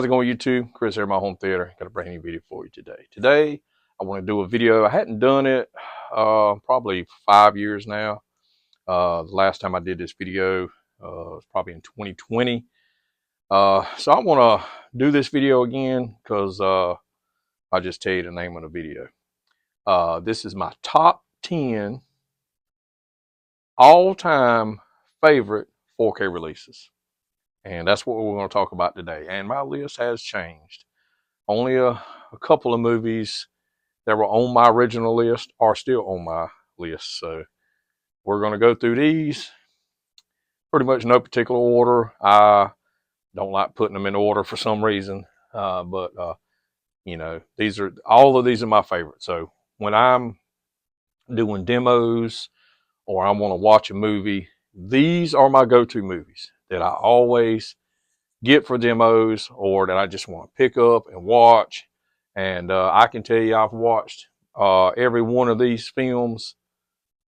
How's it going, YouTube? Chris here, my home theater. Got a brand new video for you today. Today, I want to do a video. I hadn't done it probably 5 years now. The last time I did this video was probably in 2020. So I want to do this video again because I'll just tell you the name of the video. This is my top 10 all-time favorite 4K releases. And that's what we're going to talk about today. And my list has changed. Only a couple of movies that were on my original list are still on my list. So we're going to go through these pretty much no particular order. I don't like putting them in order for some reason. But you know, all of these are my favorites. So when I'm doing demos or I want to watch a movie, these are my go-to movies that I always get for demos or that I just want to pick up and watch. And I can tell you I've watched every one of these films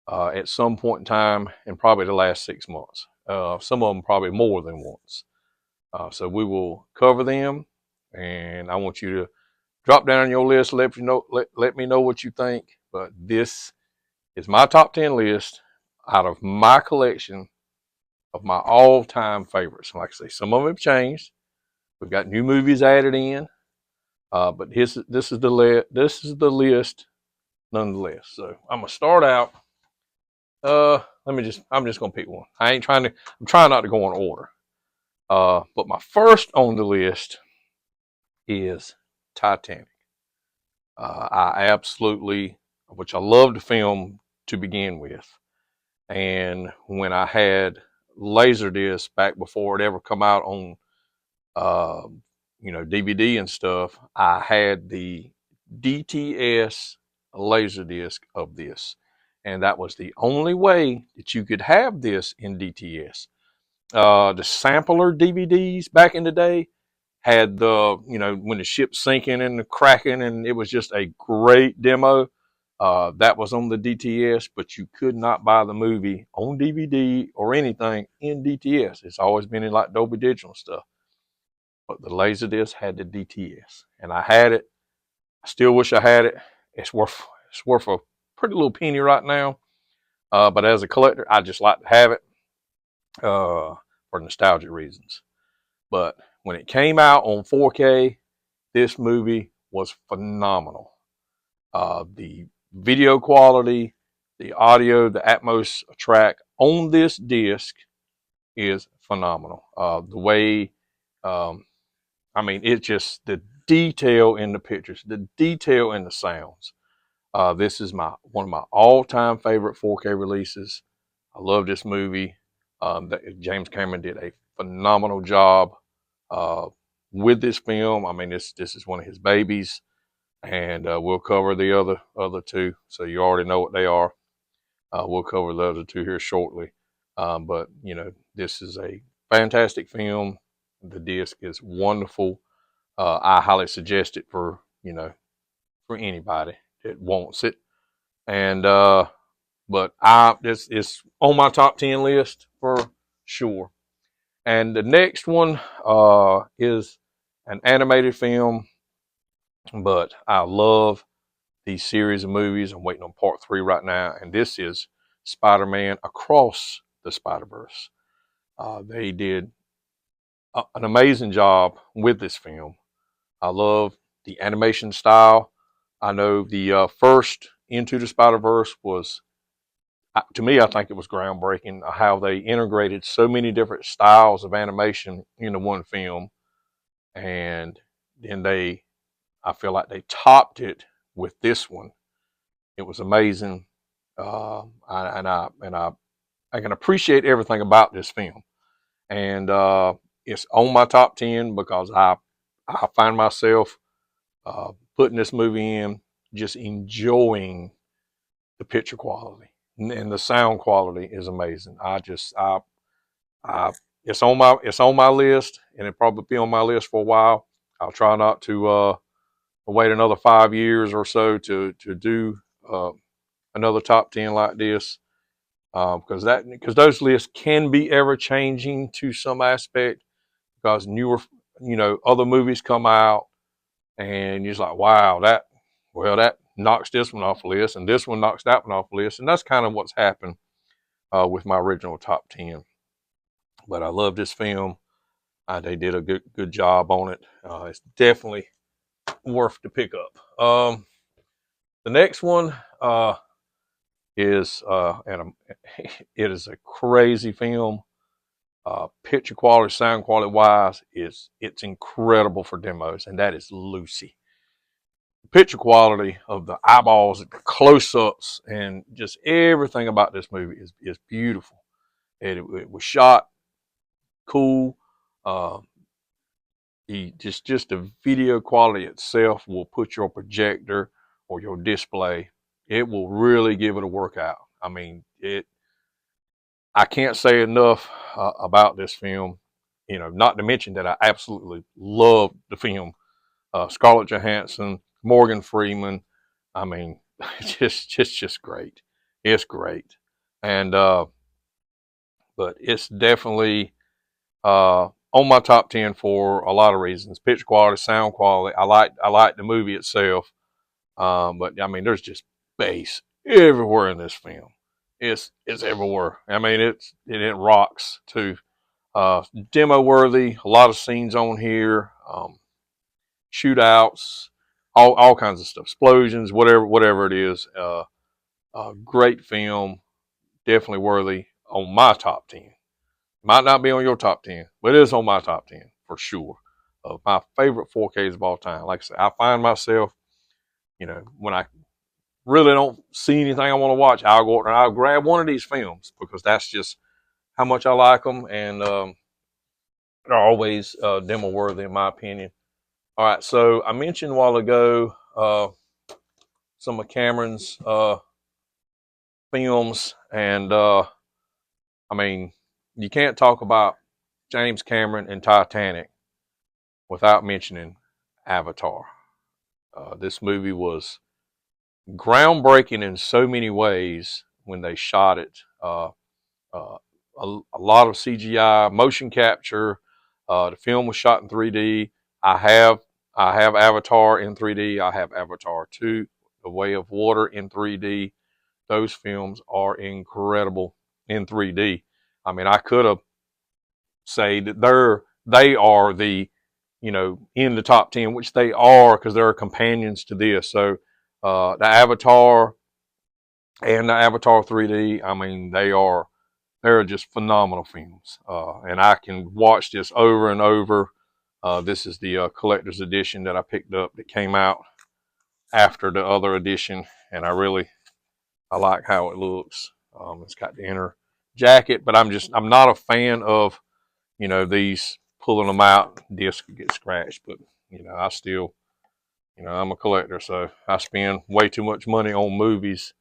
at some point in time in probably the last 6 months. Some of them probably more than once. So we will cover them, and I want you to drop down your list, let me know what you think. But this is my top 10 list out of my collection of my all-time favorites. Like I say, some of them have changed. We've got new movies added in, but this is the list nonetheless. So I'm gonna start out. I'm just gonna pick one. I'm trying not to go in order. But my first on the list is Titanic. I absolutely, which I loved the film to begin with, and when I had Laserdisc back before it ever come out on DVD and stuff, I had the DTS Laserdisc of this, and that was the only way that you could have this in DTS. The sampler DVDs back in the day had the, when the ship's sinking and the cracking, and it was just a great demo. That was on the DTS, but you could not buy the movie on DVD or anything in DTS. It's always been in like Dolby Digital stuff. But the Laserdisc had the DTS, and I had it. I still wish I had it. It's worth a pretty little penny right now. But as a collector, I just like to have it for nostalgic reasons. But when it came out on 4K, this movie was phenomenal. The video quality, the audio, the atmos track on this disc is phenomenal. The way, it's just the detail in the pictures, the detail in the sounds. This is one of my all-time favorite 4K releases. I love this movie. James Cameron did a phenomenal job with this film. This is one of his babies. And we'll cover the other two, so you already know what they are. We'll cover the other two here shortly. But this is a fantastic film. The disc is wonderful. I highly suggest it for anybody that wants it. And but this is on my top 10 list for sure. And the next one is an animated film. But I love these series of movies. I'm waiting on part 3 right now. And this is Spider-Man Across the Spider-Verse. They did an amazing job with this film. I love the animation style. I know the first Into the Spider-Verse was, to me, I think it was groundbreaking how they integrated so many different styles of animation into one film. And then I feel like they topped it with this one. It was amazing. I can appreciate everything about this film. And it's on my top 10 because I find myself putting this movie in, just enjoying the picture quality. And the sound quality is amazing. It's on my list, and it'll probably be on my list for a while. I'll try not to wait another 5 years or so to do another top 10 like this, because those lists can be ever changing to some aspect, because you know, other movies come out and you're just like, wow, that knocks this one off the list, and this one knocks that one off the list. And that's kind of what's happened with my original top 10. But I love this film. They did a good job on it. It's definitely worth to pick up. The next one is it is a crazy film. Picture quality, sound quality wise, it's incredible for demos, and that is Lucy. The picture quality of the eyeballs, the close-ups, and just everything about this movie is beautiful. It was shot cool. Just the video quality itself will put your projector or your display. It will really give it a workout. I mean, I can't say enough about this film. You know, not to mention that I absolutely love the film. Scarlett Johansson, Morgan Freeman. I mean, just great. It's great, and but it's definitely on my top 10 for a lot of reasons. Picture quality, sound quality. I like the movie itself, but I mean, there's just bass everywhere in this film. It's everywhere. I mean, it rocks too. Demo worthy. A lot of scenes on here. Shootouts, all kinds of stuff. Explosions, whatever it is. Great film. Definitely worthy on my top 10. Might not be on your top 10, but it is on my top 10 for sure of my favorite 4Ks of all time. Like I said, I find myself, you know, when I really don't see anything I want to watch, I'll go and I'll grab one of these films because that's just how much I like them, and they're always demo worthy in my opinion. All right, so I mentioned a while ago some of Cameron's films, and I mean, you can't talk about James Cameron and Titanic without mentioning Avatar. This movie was groundbreaking in so many ways when they shot it. A lot of CGI, motion capture. The film was shot in 3D. I have Avatar in 3D. I have Avatar 2, The Way of Water in 3D. Those films are incredible in 3D. I mean, I could have said that they are the, you know, in the top 10, which they are because they're companions to this. So the Avatar and the Avatar 3D, I mean, they're just phenomenal films. And I can watch this over and over. This is the collector's edition that I picked up that came out after the other edition, and I like how it looks. It's got the inner jacket, but I'm not a fan of, you know, these pulling them out, disc get scratched. But, you know, I still, you know, I'm a collector, so I spend way too much money on movies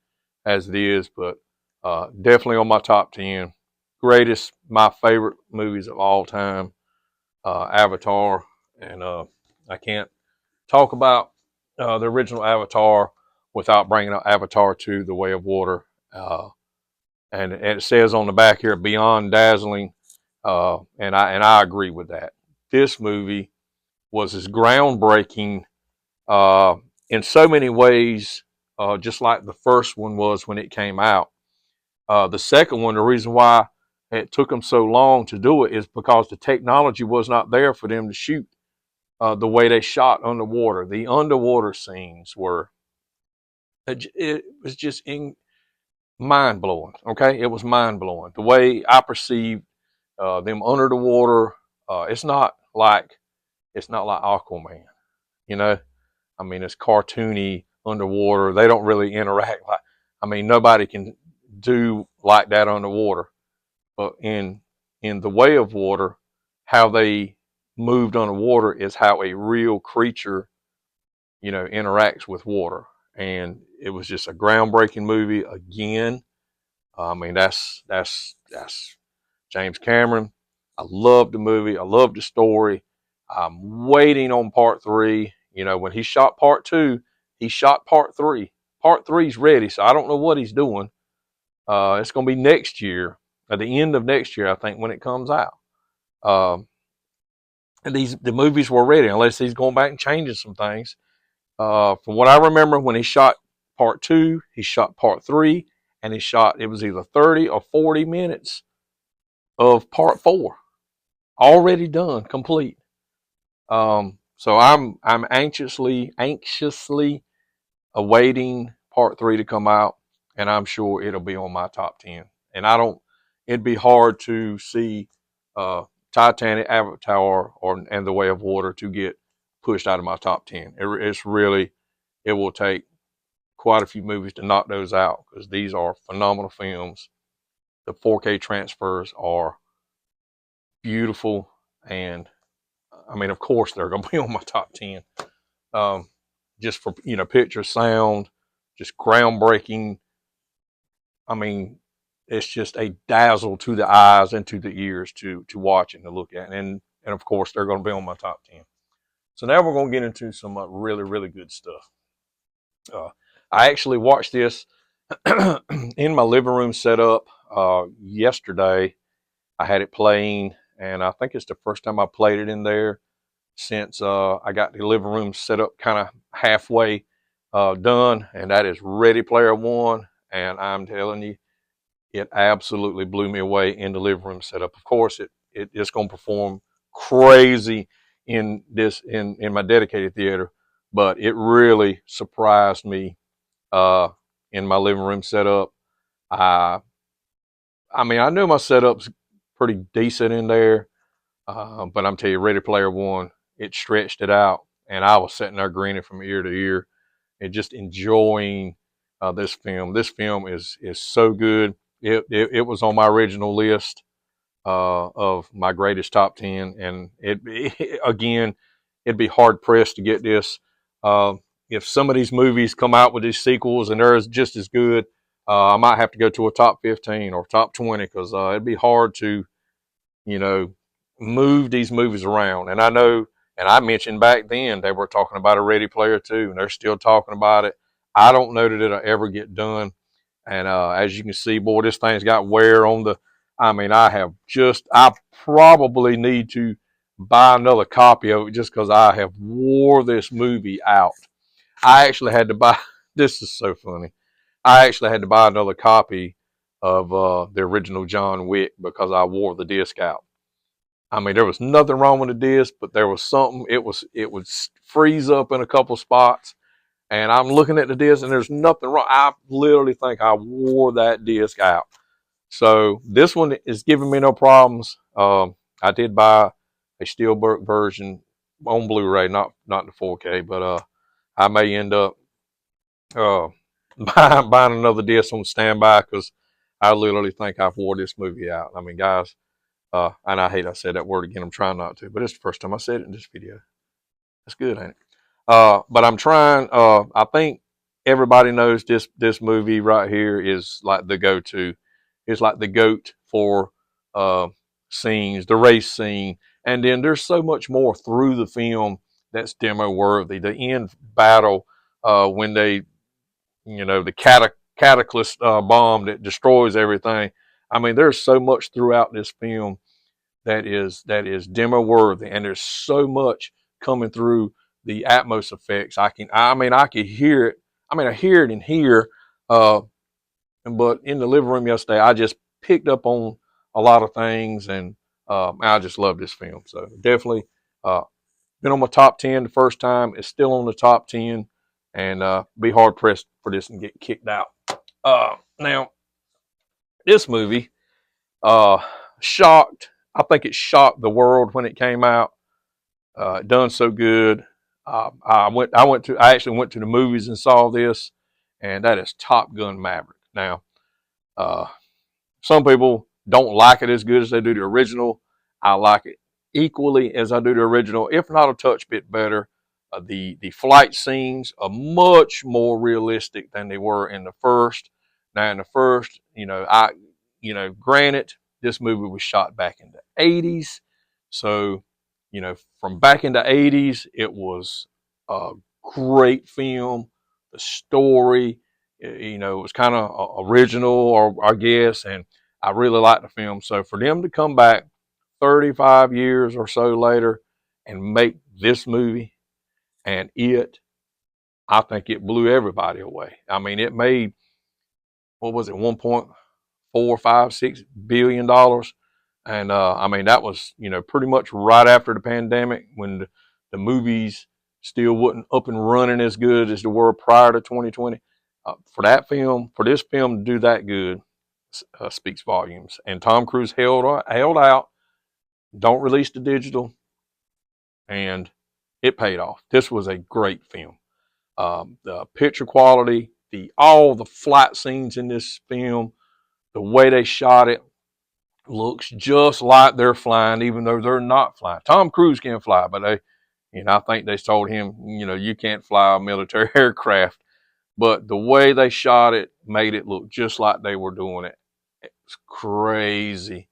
as it is. But definitely on my top 10 greatest, my favorite movies of all time, Avatar. And I can't talk about the original Avatar without bringing up Avatar 2, The Way of Water. And it says on the back here, beyond dazzling. And I agree with that. This movie was as groundbreaking in so many ways, just like the first one was when it came out. The second one, the reason why it took them so long to do it is because the technology was not there for them to shoot the way they shot underwater. The underwater scenes it was just mind-blowing. Okay, it was mind-blowing the way I perceived them under the water. It's not like Aquaman, you know. I mean, it's cartoony underwater. They don't really interact like. I mean, nobody can do like that underwater. But in The Way of Water, how they moved underwater is how a real creature, you know, interacts with water. And it was just a groundbreaking movie again. I mean, that's James Cameron. I love the movie. I love the story. I'm waiting on part 3. You know, when he shot part 2, he shot part 3. Part 3's ready, so I don't know what he's doing. It's going to be next year, at the end of next year, I think, when it comes out. And the movies were ready, unless he's going back and changing some things. From what I remember, when he shot part 2, he shot part 3, and he shot, it was either 30 or 40 minutes of part 4 already done, complete. So I'm anxiously awaiting part 3 to come out, and I'm sure it'll be on my top 10. And it'd be hard to see uh, Titanic, Avatar, and The Way of Water to get pushed out of my top 10. It will take quite a few movies to knock those out, because these are phenomenal films. The 4K transfers are beautiful, and I mean, of course, they're going to be on my top 10. Um, just for, picture, sound, just groundbreaking. I mean, it's just a dazzle to the eyes and to the ears to watch and to look at. And of course, they're going to be on my top 10. So now we're going to get into some really, really good stuff. I actually watched this in my living room setup yesterday. I had it playing, and I think it's the first time I played it in there since I got the living room set up kind of halfway done, and that is Ready Player One. And I'm telling you, it absolutely blew me away in the living room setup. Of course, it's going to perform crazy in my dedicated theater, but it really surprised me in my living room setup. I mean, I knew my setup's pretty decent in there, but I'm telling you, Ready Player One, it stretched it out, and I was sitting there grinning from ear to ear and just enjoying this film. This film is so good. It was on my original list of my greatest top 10, and again, it'd be hard pressed to get this. If some of these movies come out with these sequels and they're just as good, I might have to go to a top 15 or top 20, because it'd be hard to, you know, move these movies around. And I know, and I mentioned back then they were talking about a Ready Player 2, and they're still talking about it. I don't know that it'll ever get done. And as you can see, boy, this thing's got wear on the. I mean, I probably need to buy another copy of it, just because I have wore this movie out. I actually had to buy, this is so funny. I actually had to buy another copy of the original John Wick, because I wore the disc out. I mean, there was nothing wrong with the disc, but there was something. It would freeze up in a couple spots, and I'm looking at the disc, and there's nothing wrong. I literally think I wore that disc out. So this one is giving me no problems. I did buy a steelbook version on Blu-ray, not the 4K, but I may end up uh, buying another disc on standby, because I literally think I've wore this movie out. I mean, guys, and I hate I said that word again. I'm trying not to, but it's the first time I said it in this video. That's good, ain't it? But I'm trying. I think everybody knows this movie right here is like the go-to. It's like the goat for scenes, the race scene, and then there's so much more through the film that's demo worthy. The end battle, when they, the cataclysm bomb that destroys everything. I mean, there's so much throughout this film that is demo worthy, and there's so much coming through the atmos effects. I could hear it. I mean, I hear it in here, but in the living room yesterday, I just picked up on a lot of things, and I just love this film. So definitely been on my top 10 the first time. It's still on the top 10, and be hard pressed for this and get kicked out. Now, this movie shocked. I think it shocked the world when it came out. Done so good. I actually went to the movies and saw this, and that is Top Gun Maverick. Now, uh, some people don't like it as good as they do the original. I like it equally as I do the original, if not a touch bit better. The flight scenes are much more realistic than they were in the first. Now, in the first, granted, this movie was shot back in the 80s. So, from back in the 80s, it was a great film. The story, it was kind of original, or I guess, and I really liked the film. So for them to come back 35 years or so later and make this movie, and I think it blew everybody away. I mean, it made, what was it, 1.456 billion dollars. And I mean, that was, pretty much right after the pandemic, when the movies still wasn't up and running as good as they were prior to 2020. For this film to do that good, speaks volumes. And Tom Cruise held out, don't release the digital, and it paid off. This was a great film. The picture quality, all the flight scenes in this film, the way they shot it, looks just like they're flying, even though they're not flying. Tom Cruise can fly, but I think they told him, you can't fly a military aircraft. But the way they shot it made it look just like they were doing it. It's crazy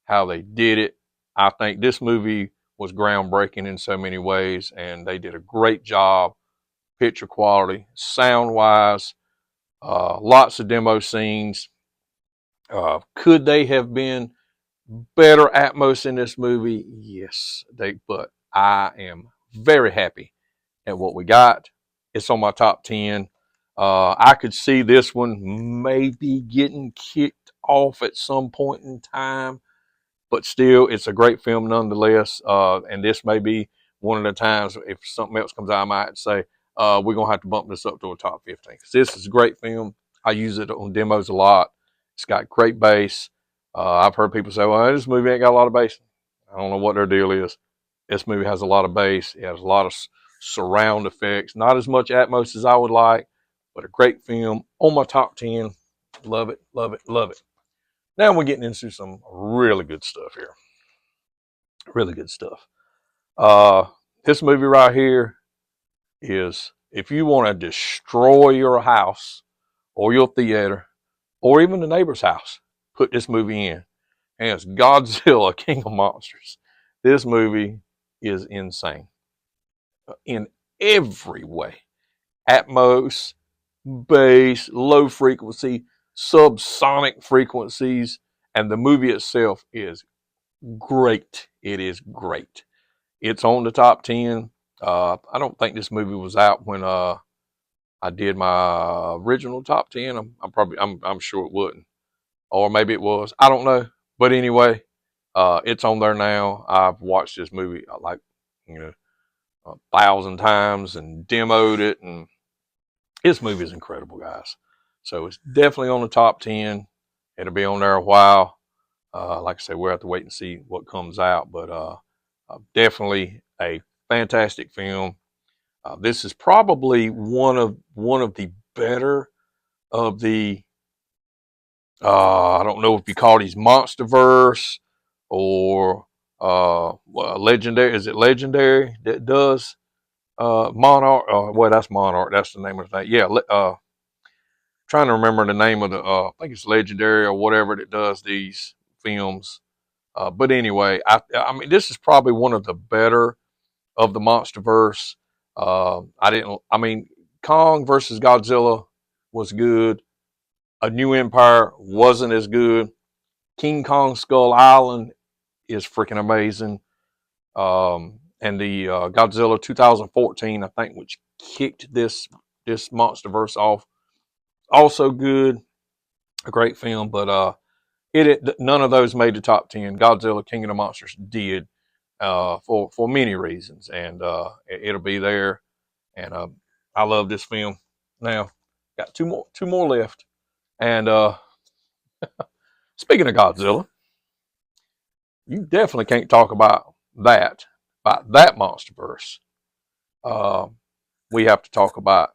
how they did it. I think this movie was groundbreaking in so many ways, and they did a great job. Picture quality, sound wise, lots of demo scenes. Could they have been better atmos in this movie? Yes, but I am very happy at what we got. It's on my top 10. I could see this one maybe getting kicked off at some point in time, but still, it's a great film nonetheless. And this may be one of the times, if something else comes out, I might say, we're going to have to bump this up to a top 15. Because this is a great film. I use it on demos a lot. It's got great bass. I've heard people say, well, this movie ain't got a lot of bass. I don't know what their deal is. This movie has a lot of bass. It has a lot of surround effects. Not as much atmos as I would like, but a great film. On my top 10. Love it, love it, love it. Now we're getting into some really good stuff here. Really good stuff. This movie right here is, if you want to destroy your house or your theater or even the neighbor's house, put this movie in. And it's Godzilla, King of Monsters. This movie is insane in every way. Atmos, bass, low frequency, subsonic frequencies, and the movie itself is great. It is great. It's on the top 10. I don't think this movie was out when I did my original top 10. I'm sure it wouldn't, or maybe it was. I don't know. But anyway, it's on there now. I've watched this movie like 1,000 times and demoed it, and this movie is incredible, guys. So it's definitely on the top 10. It'll be on there a while. Like I said, we'll have to wait and see what comes out, but definitely a fantastic film. This is probably one of the better of the, I don't know if you call these Monsterverse or Legendary. Is it Legendary that does Monarch? Well, that's Monarch. That's the name of the thing. Yeah. Trying to remember the name of the, I think it's Legendary or whatever that does these films. But anyway, I mean, this is probably one of the better of the Monsterverse. Kong versus Godzilla was good. A New Empire wasn't as good. King Kong Skull Island is freaking amazing. And the Godzilla 2014, I think, which kicked this Monsterverse off, also good. A great film, but none of those made the top 10. Godzilla King of the Monsters did, for many reasons, and it'll be there. And I love this film. Now, got two more left. And speaking of Godzilla, you definitely can't talk about that Monsterverse. We have to talk about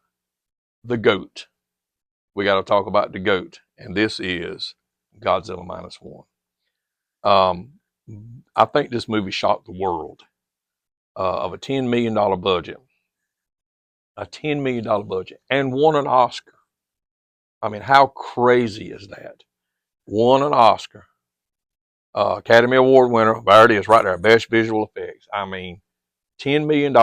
the GOAT. We got to talk about the GOAT, and this is Godzilla Minus One. I think this movie shocked the world. Of a $10 million budget. A $10 million budget. And won an Oscar. I mean, how crazy is that? Won an Oscar. Academy Award winner. There it is right there. Best visual effects. I mean, $10 million.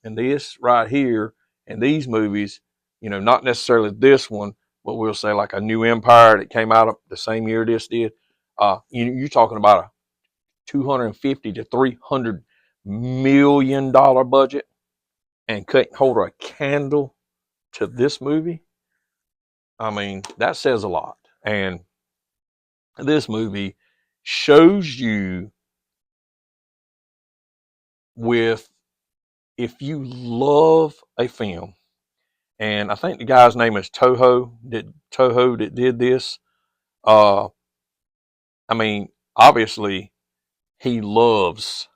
And this right here, in these movies, not necessarily this one, but we'll say like a New Empire that came out of the same year this did. You're talking about a $250 to $300 million budget and couldn't hold a candle to this movie. I mean, that says a lot. And this movie shows you if you love a film, and I think the guy's name is Toho that did this. I mean, obviously he loves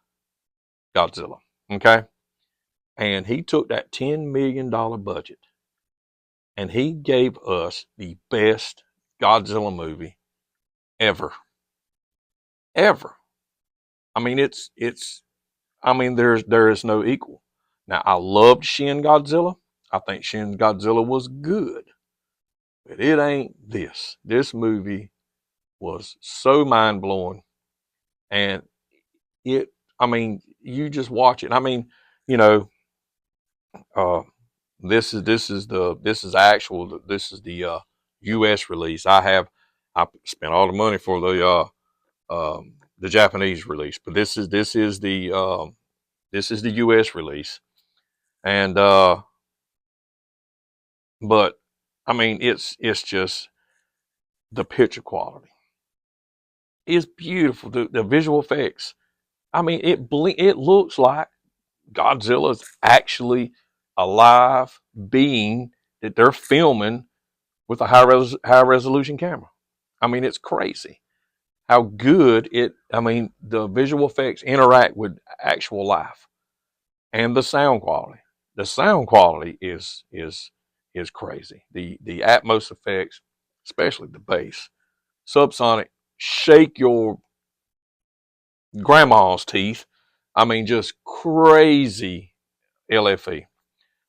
Godzilla. Okay. And he took that $10 million budget and he gave us the best Godzilla movie ever. Ever. I mean, there is no equal. Now, I loved Shin Godzilla. I think Shin Godzilla was good, but it ain't this. This movie was so mind blowing, and you just watch it. I mean, you know, uh, this is the U.S. release. I spent all the money for the Japanese release, but this is the U.S. release, and but I mean it's just the picture quality is beautiful. The visual effects. I mean it looks like Godzilla's actually a live being that they're filming with a high resolution camera. I mean it's crazy how good the visual effects interact with actual life. And the sound quality. The sound quality is crazy. The atmos effects, especially the bass, subsonic, shake your grandma's teeth. I mean, just crazy LFE.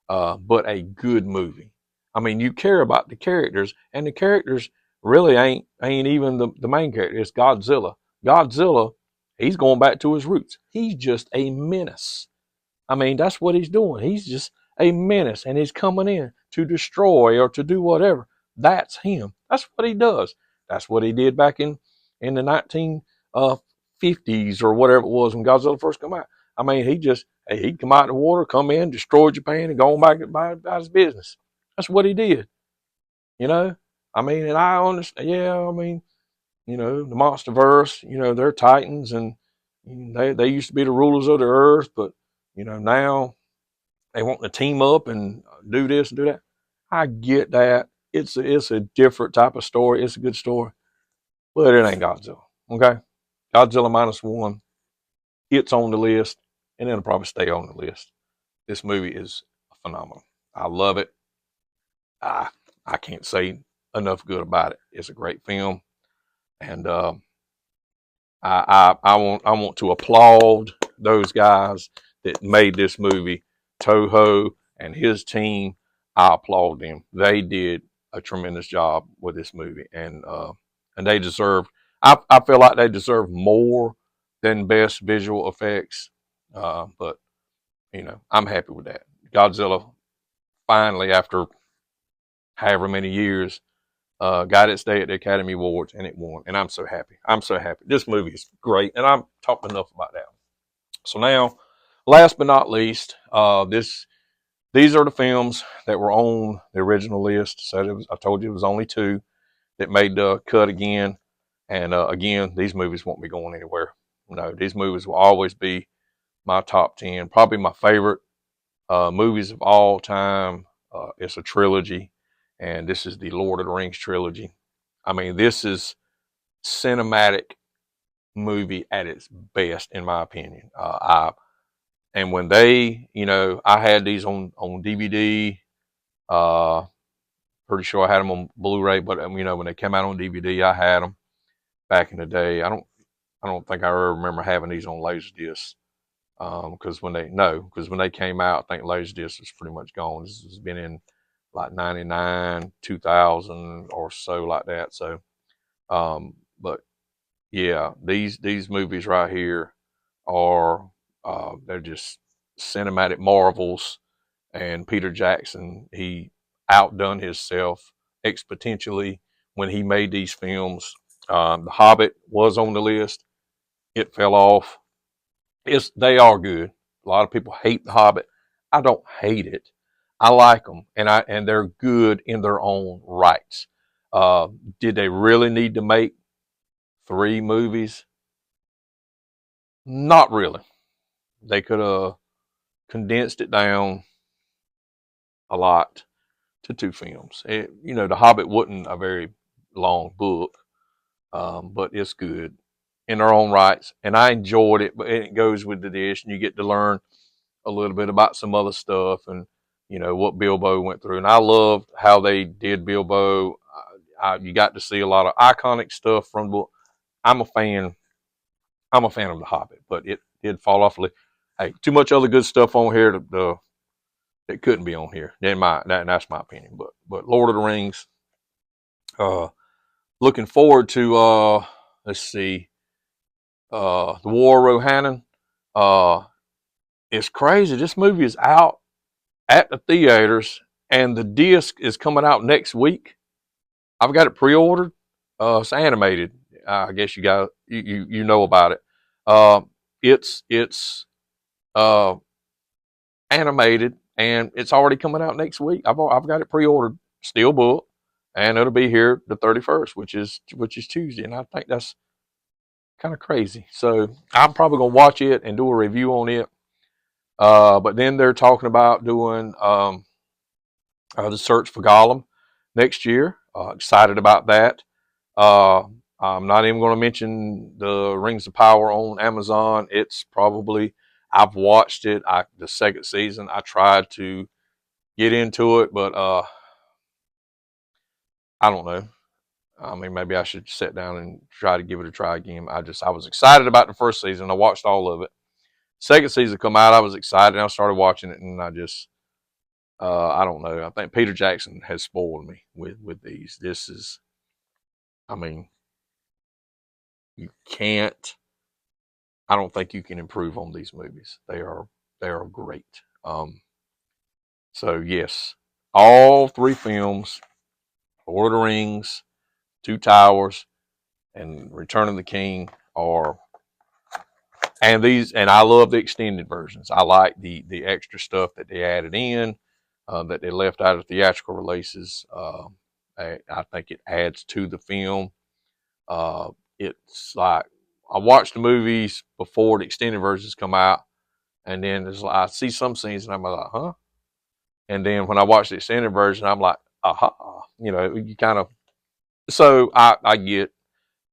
But a good movie. I mean, you care about the characters, and the characters really ain't even the main character. It's Godzilla. Godzilla, he's going back to his roots. He's just a menace. I mean, that's what he's doing. He's just a menace, and he's coming in to destroy or to do whatever. That's him. That's what he does. That's what he did back in the 1950s or whatever it was when Godzilla first came out. I mean, he'd come out of the water, come in, destroy Japan, and go on back about his business. That's what he did. You know. I mean, and I understand. Yeah, I mean, the MonsterVerse. They're titans, and they used to be the rulers of the earth, but now they want to team up and do this and do that. I get that. It's a different type of story. It's a good story, but it ain't Godzilla. Okay, Godzilla Minus One. It's on the list, and it'll probably stay on the list. This movie is phenomenal. I love it. I can't say enough good about it. It's a great film, and I want to applaud those guys that made this movie, Toho and his team. I applaud them. They did a tremendous job with this movie, and they deserve. I feel like they deserve more than best visual effects, but I'm happy with that. Godzilla finally, after however many years, got its day at the Academy Awards, and it won. And I'm so happy. I'm so happy. This movie is great, and I've talked enough about that. So now, last but not least, these are the films that were on the original list. So I told you it was only two that made the cut again. And again, these movies won't be going anywhere. No, these movies will always be my top 10, probably my favorite movies of all time. It's a trilogy, and this is the Lord of the Rings trilogy. I mean, this is cinematic movie at its best, in my opinion. And when I had these on DVD. Pretty sure I had them on Blu-ray, but when they came out on DVD, I had them back in the day. I don't think I ever remember having these on Laserdisc. Because when they came out, I think Laserdisc was pretty much gone. This has been in like 99, 2000 or so, like that. So, but yeah, these movies right here are they're just cinematic marvels. And Peter Jackson, he outdone himself exponentially when he made these films. The Hobbit was on the list. It fell off. they are good. A lot of people hate The Hobbit. I don't hate it. I like them, and they're good in their own rights. Did they really need to make 3 movies? Not really. They could have condensed it down a lot to 2 films. The Hobbit wasn't a very long book, but it's good in their own rights, and I enjoyed it. But it goes with the dish, and you get to learn a little bit about some other stuff, and what Bilbo went through. And I loved how they did Bilbo. You got to see a lot of iconic stuff from the book. I'm a fan. I'm a fan of The Hobbit, but it did fall off. Hey, too much other good stuff on here that couldn't be on here. That's my opinion. But Lord of the Rings. Looking forward to let's see, the War of Rohannan. It's crazy. This movie is out at the theaters, and the disc is coming out next week. I've got it pre-ordered. It's animated. I guess you got you know about it. It's animated, and it's already coming out next week. I've got it pre-ordered, still booked, and it'll be here the 31st, which is Tuesday. And I think that's kind of crazy. So I'm probably gonna watch it and do a review on it. But then they're talking about doing the Search for Gollum next year. Excited about that. I'm not even going to mention the Rings of Power on Amazon. It's probably, I've watched it. The second season, I tried to get into it, but I don't know. I mean, maybe I should sit down and try to give it a try again. I was excited about the first season. I watched all of it. Second season come out, I was excited. I started watching it, and I don't know. I think Peter Jackson has spoiled me with these. This is, I mean, you can't. I don't think you can improve on these movies. They are great. So yes, all 3 films, Lord of the Rings, Two Towers, and Return of the King and I love the extended versions. I like the extra stuff that they added in, that they left out of theatrical releases. I think it adds to the film. It's like, I watched the movies before the extended versions come out, and then it's like, I see some scenes and I'm like, huh? And then when I watch the extended version, I'm like, aha. You kind of, so I get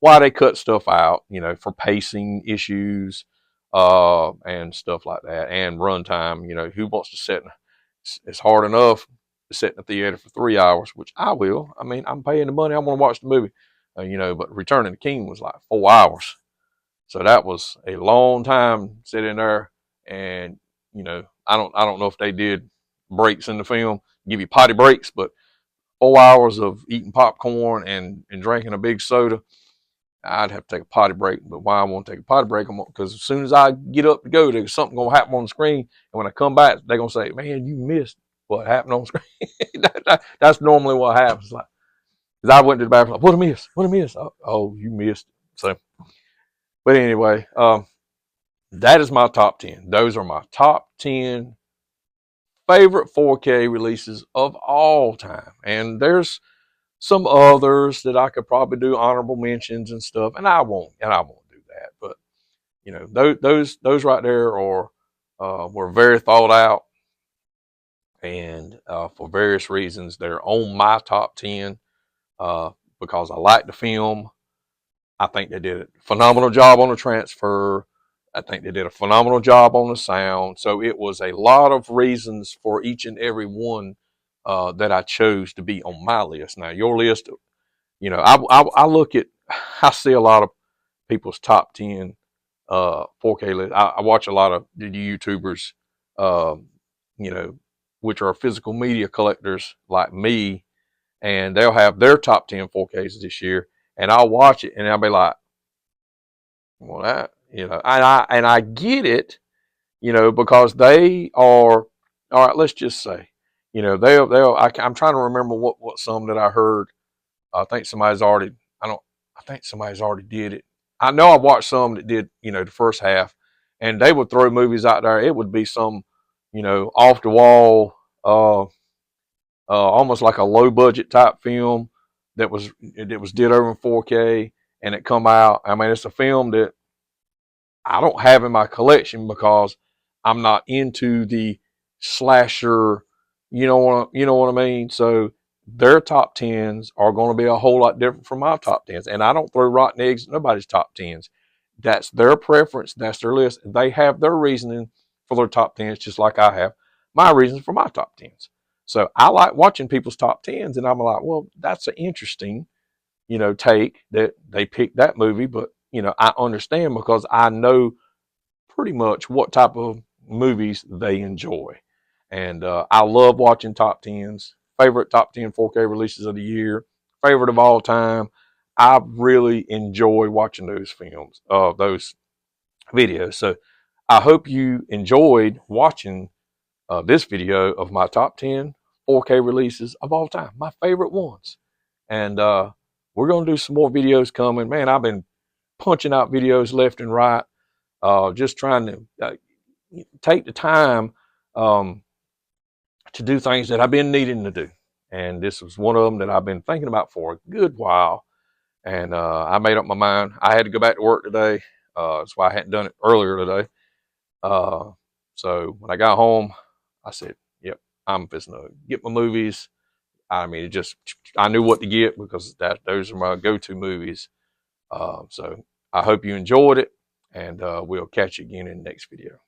why they cut stuff out, for pacing issues, and stuff like that, and runtime. Who wants to sit? It's hard enough to sit in the theater for 3 hours, which I will. I mean, I'm paying the money. I want to watch the movie, But Return of the King was like 4 hours, so that was a long time sitting there. And I don't know if they did breaks in the film, give you potty breaks, but 4 hours of eating popcorn and drinking a big soda, I'd have to take a potty break. But why I want to take a potty break? Because as soon as I get up to go, there's something going to happen on the screen. And when I come back, they're going to say, man, you missed what happened on the screen. That's normally what happens. Like, because I went to the bathroom, like, what I miss? What I miss? Oh, you missed it. So, but anyway, that is my top 10. Those are my top 10 favorite 4K releases of all time. And there's some others that I could probably do honorable mentions and stuff, and I won't do that. But those right there were very thought out, and for various reasons they're on my top 10, because I like the film. I think they did a phenomenal job on the transfer. I think they did a phenomenal job on the sound. So it was a lot of reasons for each and every one that I chose to be on my list. Now, your list, I look at, I see a lot of people's top 10 4K list. I watch a lot of the YouTubers, which are physical media collectors like me, and they'll have their top 10 4Ks this year, and I'll watch it and I'll be like, well, that, and I get it, because they are, all right, let's just say, I'm trying to remember what some that I heard. I think somebody's already did it. I know I watched some that did, the first half, and they would throw movies out there. It would be some, you know, off the wall, almost like a low budget type film that was did over in 4K, and it come out. I mean, it's a film that I don't have in my collection because I'm not into the slasher, you know what I mean? So their top tens are going to be a whole lot different from my top tens. And I don't throw rotten eggs at nobody's top tens. That's their preference. That's their list. They have their reasoning for their top tens, just like I have my reasons for my top tens. So I like watching people's top tens, and I'm like, well, that's an interesting, take that they picked that movie. But, I understand because I know pretty much what type of movies they enjoy. And I love watching top tens, favorite top 10 4K releases of the year, favorite of all time. I really enjoy watching those films, those videos. So I hope you enjoyed watching this video of my top 10 4K releases of all time, my favorite ones. And we're going to do some more videos coming. Man, I've been punching out videos left and right, just trying to take the time to do things that I've been needing to do. And this was one of them that I've been thinking about for a good while. And I made up my mind. I had to go back to work today. That's why I hadn't done it earlier today. So when I got home, I said, yep, I'm fixing to get my movies. I mean, I knew what to get because those are my go-to movies. So I hope you enjoyed it, and we'll catch you again in the next video.